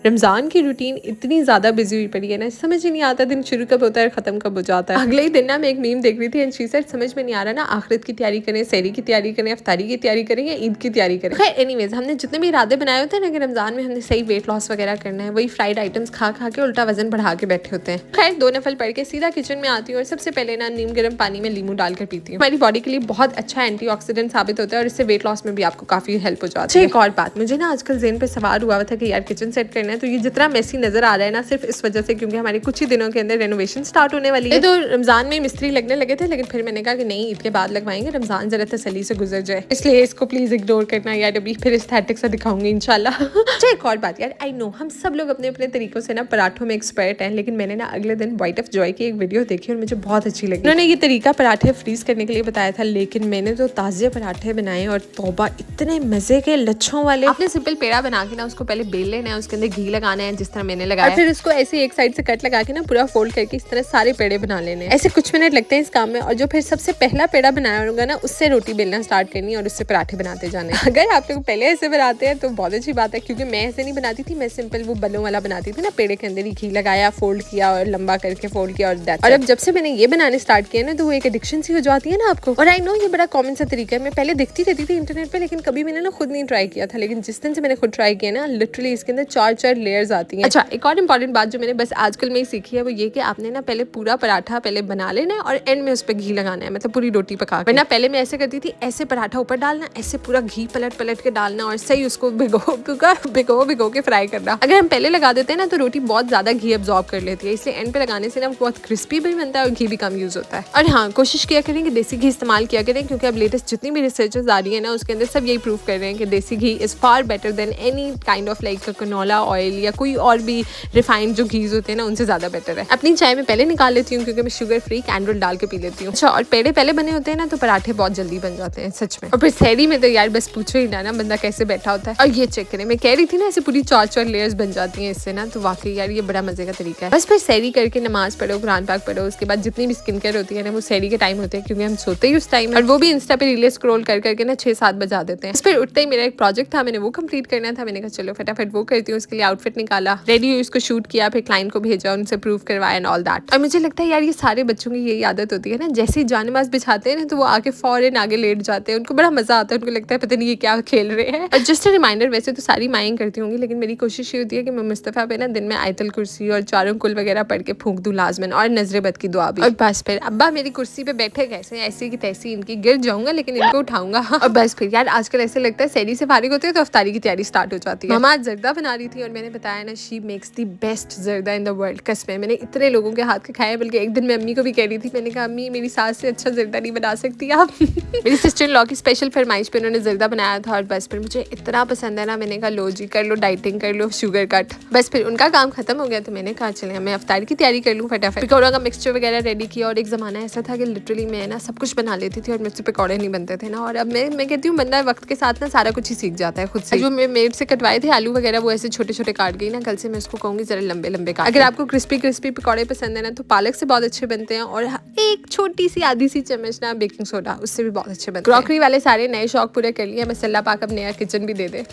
रमज़ान की रूटीन इतनी ज़्यादा बिजी हुई पड़ी है ना, समझ ही नहीं आता दिन शुरू कब होता है ख़त्म कब हो जाता है। अगले ही दिन ना मैं एक मीम देख रही थी एंड शी सेड समझ में नहीं आ रहा ना, आखिरत की तैयारी करें, सहरी की तैयारी करें, अफ्तारी की तैयारी करें या ईद की तैयारी करें। खैर एनीवेज, हमने जितने भी इरादे बनाए होते हैं ना कि रमज़ान में हमने सही वेट लॉस वगैरह करना है, वही फ्राइड आइटम्स खा खा के उल्टा वजन बढ़ा के बैठे होते हैं। खैर 2 नफल पढ़ के सीधा किचन में आती हूँ और सबसे पहले ना नीम गर्म पानी में लीमू डालकर पीती हूँ। हमारी बॉडी के लिए बहुत अच्छा एंटीऑक्सीडेंट साबित होता है और इससे वेट लॉस में भी आपको काफी हेल्प हो जाती है। एक और बात, मुझे ना आजकल ज़हन पे सवार हुआ था कि यार किचन सेट करना है, तो ये जितना मेसी नजर आ रहा है ना सिर्फ इस वजह से क्योंकि हमारे कुछ ही दिनों के अंदर रेनोवेशन स्टार्ट होने वाली है। तो रमजान में मिस्त्री लगने लगे थे, लेकिन फिर मैंने कहा कि नहीं, ईद के बाद लगवाएंगे, रमजान जरा तसल्ली से गुजर जाए, इसलिए इसको प्लीज इग्नोर करना यार, अभी फिर एस्थेटिक सा दिखाऊंगी इंशाल्लाह। अच्छा एक और बात यार, आई नो हम सब लोग अपने अपने तरीकों से ना पराठों में एक्सपर्ट हैं, लेकिन मैंने ना अगले दिन वाइट ऑफ जॉय की एक वीडियो देखी और मुझे बहुत अच्छी लगी। उन्होंने ये तरीका पराठे फ्रीज करने के लिए बताया था, लेकिन मैंने तो ताजे पराठे बनाए और तौबा इतने मजे के लच्छों वाले। आपने सिंपल पेड़ा बना के ना उसको पहले बेल लेना है, उसके अंदर घी लगाना है जिस तरह मैंने लगाया, फिर उसको ऐसे एक साइड से कट लगा के ना पूरा फोल्ड करके इस तरह सारे पेड़े बना लेने हैं। ऐसे कुछ मिनट लगते हैं इस काम में, और जो फिर सबसे पहला पेड़ा बनाया होगा ना उससे रोटी बेलना स्टार्ट करनी और उससे पराठे बनाते जाने। अगर आप लोग पहले ऐसे बनाते हैं तो बहुत अच्छी बात है, क्योंकि मैं ऐसे नहीं बनाती थी, मैं सिंपल वो बलों वाला बनाती थी ना, पेड़े के अंदर ही घी लगाया, फोल्ड किया और लंबा करके फोल्ड किया और दैट्स इट। और अब जब से मैंने ये बनाने स्टार्ट किया ना तो वो एक एडिक्शन सी हो जाती है ना आपको। और आई नो ये बड़ा कॉमन सा तरीका है, मैं पहले देखती रहती थी इंटरनेट पे, लेकिन कभी मैंने ना खुद नहीं ट्राई किया था, लेकिन जिस दिन से मैंने खुद ट्राई किया ना, लिटरली इसके अंदर 4 लेयर्स आती हैं। अच्छा एक और इम्पॉर्टेंट बात जो मैंने बस आजकल में ही सीखी है वो ये कि आपने ना पहले पूरा पराठा पहले बना लेना है और एंड में उस पर घी लगाना है, मतलब पूरी रोटी पका के। वरना पहले मैं ऐसे करती थी, ऐसे पराठा ऊपर डालना, ऐसे पूरा घी पलट पलट के डालना और सही उसको भिगो के फ्राई करना। अगर हम पहले लगा देते हैं ना तो रोटी बहुत ज्यादा घी अब्सॉर्ब कर लेती है, इसलिए एंड पे लगाने से ना बहुत क्रिस्पी भी बनता है और घी भी कम यूज होता है। और हाँ, कोशिश किया करें कि देसी घी इस्तेमाल किया करें, क्योंकि अब लेटेस्ट जितनी भी रिसर्चेस आ रही है ना उसके अंदर सब यही प्रूव कर रहे हैं कि desi ghee is far better than any kind of like canola oil या कोई और भी रिफाइंड जो घीज होते हैं ना उनसे ज्यादा बेटर है। अपनी चाय में पहले निकाल लेती हूँ क्योंकि मैं शुगर फ्री कैंडल डाल के पी लेती हूँ। अच्छा और पेड़े पहले बने होते हैं ना तो पराठे बहुत जल्दी बन जाते हैं सच में। और फिर सहरी में तो यार बस पूछो ही ना बंदा कैसे बैठा होता है। और ये चेक करें, मैं कह रही थी ना ऐसे पूरी 4 लेयर्स बन जाती हैं इससे ना, तो वाकई यार ये बड़ा मजे का तरीका है। बस फिर सहरी करके नमाज पढ़ो, कुरान पाक पढ़ो, उसके बाद जितनी भी स्किन केयर होती है ना वो सहरी के टाइम होते हैं, क्योंकि हम सोते ही उस टाइम, और वो भी इंस्टा पे रीलें स्क्रॉल कर करके ना 6-7 बजा देते हैं। फिर उठते ही मेरा एक प्रोजेक्ट था, मैंने वो कंप्लीट करना था, मैंने कहा चलो फटाफट वो करती हूँ। उसके लिए आउटफिट निकाला, रेडी हुई, उसको शूट किया, फिर क्लाइंट को भेजा, उनसे प्रूव करवाया एंड ऑल दैट। और मुझे लगता है यार ये सारे बच्चों की यही आदत होती है ना, जैसे ही जानमाज बिछाते हैं ना तो वो आके फौरन आगे लेट जाते हैं, उनको बड़ा मजा आता है, उनको लगता है पता नहीं ये क्या खेल रहे हैं। और जस्ट अ रिमाइंडर, वैसे तो सारी माएँ करती होंगी, लेकिन मेरी कोशिश ये होती है कि मैं मुस्तफ़ा पे ना दिन में आयतल कुर्सी और चारों कुल वगैरह पढ़ के फूंक दूं लाजमन, और नजरे बद की दुआ भी। और बस फिर अब्बा मेरी कुर्सी पे बैठे कैसे ऐसी की तैसी, इनकी गिर जाऊंगा लेकिन इनको उठाऊंगा। और बस फिर यार आजकल ऐसे लगता है सहरी से फारिग होते हैं तो अफ्तारी की तैयारी स्टार्ट हो जाती है। मामा आज जर्दा बना रही थी और मैंने बताया ना शी मेक्स द बेस्ट जर्दा इन द वर्ल्ड। कसम मैंने इतने लोगों के हाथ के खाए, बल्कि एक दिन मैं अम्मी को भी कह रही थी, मैंने कहा अम्मी मेरी सास से अच्छा जर्दा नहीं बना सकती आप। मेरी सिस्टर इन लॉ की स्पेशल फरमाइश पे उन्होंने जर्दा बनाया था और बस फिर मुझे इतना पसंद है ना, मैंने कहा लो जी कर लो डाइटिंग, कर लो शुगर कट। बस फिर उनका काम खत्म हो गया तो मैंने कहा चले मैं अफ्तारी की तैयारी कर लूँ फटाफट। पकौड़ों का मिक्सचर वगैरह रेडी किया, और एक ज़माना ऐसा था कि लिटरली मैं ना सब कुछ बना लेती थी और मुझसे पकौड़े नहीं बनते थे ना, और अब मैं कहती हूँ बंदा वक्त के साथ ना सारा कुछ ही सीख जाता है खुद से। जो मैं मेड से कटवाए थे आलू वगैरह वो ऐसे छोटे छोटे काट गई ना, कल से मैं उसको कहूँगी जरा लंबे लंबे काट। अगर आपको क्रिस्पी क्रिस्पी पकौड़े पसंद है ना तो पालक से बहुत अच्छे बनते हैं, और एक छोटी सी आधी सी चम्मच ना बेकिंग सोडा, उससे भी बहुत अच्छे बनते हैं। क्रॉकरी वाले सारे नए शौक पूरे कर लिए, बस अल्लाह पाक अब नया किचन भी दे दे।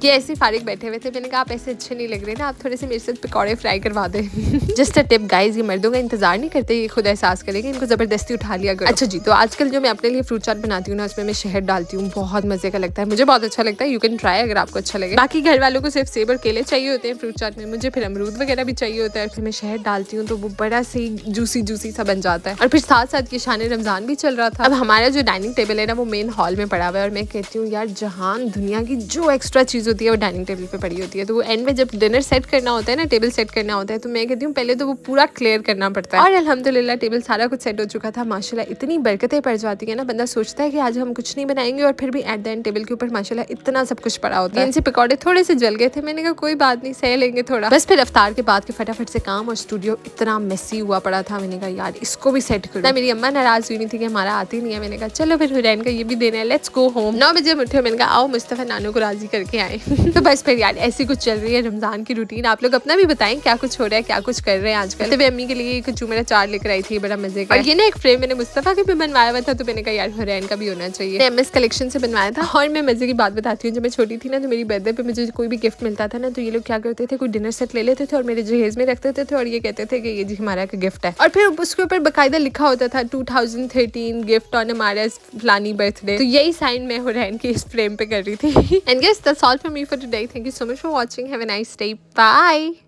ये ऐसे फारिग बैठे हुए थे, मैंने कहा आप ऐसे अच्छे नहीं लग रहे ना, आप थोड़े से मेरे साथ पकौड़े फ्राई करवा दे। जस्ट अ टिप गाइस, ये मर्दों का इंतजार नहीं करते, ये खुद एहसास करेंगे, इनको जबरदस्ती उठा लिया करो। अच्छा जी, तो आजकल जो मैं अपने लिए फ्रूट चाट बनाती हूँ ना उसमें मैं शहद डालती हूँ, बहुत मजे का लगता है, मुझे बहुत अच्छा लगता है। यू कैन ट्राई अगर आपको अच्छा लगे। बाकी घर वालों को सिर्फ सेब और केले चाहिए होते हैं फ्रूट चाट में, मुझे फिर अमरूद वगैरह भी चाहिए होता है, फिर मैं शहद डालती हूँ तो वो बड़ा सही जूसी सा बन जाता है। और फिर साथ साथ ये शान रमजान भी चल रहा था। अब हमारा जो डाइनिंग टेबल है ना वो मेन हॉल में पड़ा हुआ है, और मैं कहती हूँ यार जहान दुनिया की जो एक्स्ट्रा चीज होती है वो डाइनिंग टेबल पे पड़ी होती है, तो वो एंड में जब डिनर सेट करना होता है ना, टेबल सेट करना होता है, तो मैं कहती हूँ पहले तो वो पूरा क्लियर करना पड़ता है। और अल्हम्दुलिल्लाह टेबल सारा कुछ सेट हो चुका था माशाल्लाह, इतनी बरकतें पड़ जाती है ना, बंदा सोचता है कि आज हम कुछ नहीं बनाएंगे और फिर भी एट द एंड टेबल के ऊपर माशाल्लाह इतना सब कुछ पड़ा होता है। इनसे पकौड़े थोड़े से जल गए थे, मैंने कहा कोई बात नहीं सह लेंगे थोड़ा। बस फिर अफ्तार के बाद के फटाफट से काम, और स्टूडियो इतना मेसी हुआ पड़ा था, मैंने कहा यार इसको भी सेट वेट करूँ। मेरी अम्मा नाराज हुई नहीं थी कि हमारा आती नहीं है। मैंने कहा चलो फिर हुरैन का ये भी देना है, लेट्स गो होम। 9 बजे उठे, मैंने कहा आओ मुस्तफा नानू को राजी करके आए। तो बस फिर यार ऐसी कुछ चल रही है रमजान की रूटीन। आप लोग अपना भी बताएं क्या कुछ हो रहा है, क्या कुछ कर रहे हैं आजकल। तो अम्मी के लिए एक चूमेरा चार लेकर आई थी, बड़ा मजे का। और ये ना एक फ्रेम मैंने मुस्तफा के भी बनवाया हुआ था, तो मैंने कहा यार हुरैन का भी होना चाहिए। MS कलेक्शन से बनवाया था। और मैं मजे की बात बताती हूँ, जब मैं छोटी थी ना तो मेरी बर्थडे पे मुझे कोई भी गिफ्ट मिलता था ना तो ये लोग क्या करते थे, कोई डिनर सेट ले लेते थे और मेरे जहेज में रख देते थे और ये कहते थे कि ये जी हमारा का गिफ्ट है। और फिर उसके ऊपर बाकायदा लिखा होता था 2013 गिफ्ट ऑन हमारा फलानी बर्थडे। तो यही साइन मैं हुरैन की इस फ्रेम पे कर रही थी। And guess that's all for me for today. Thank you so much for watching. Have a nice day. Bye.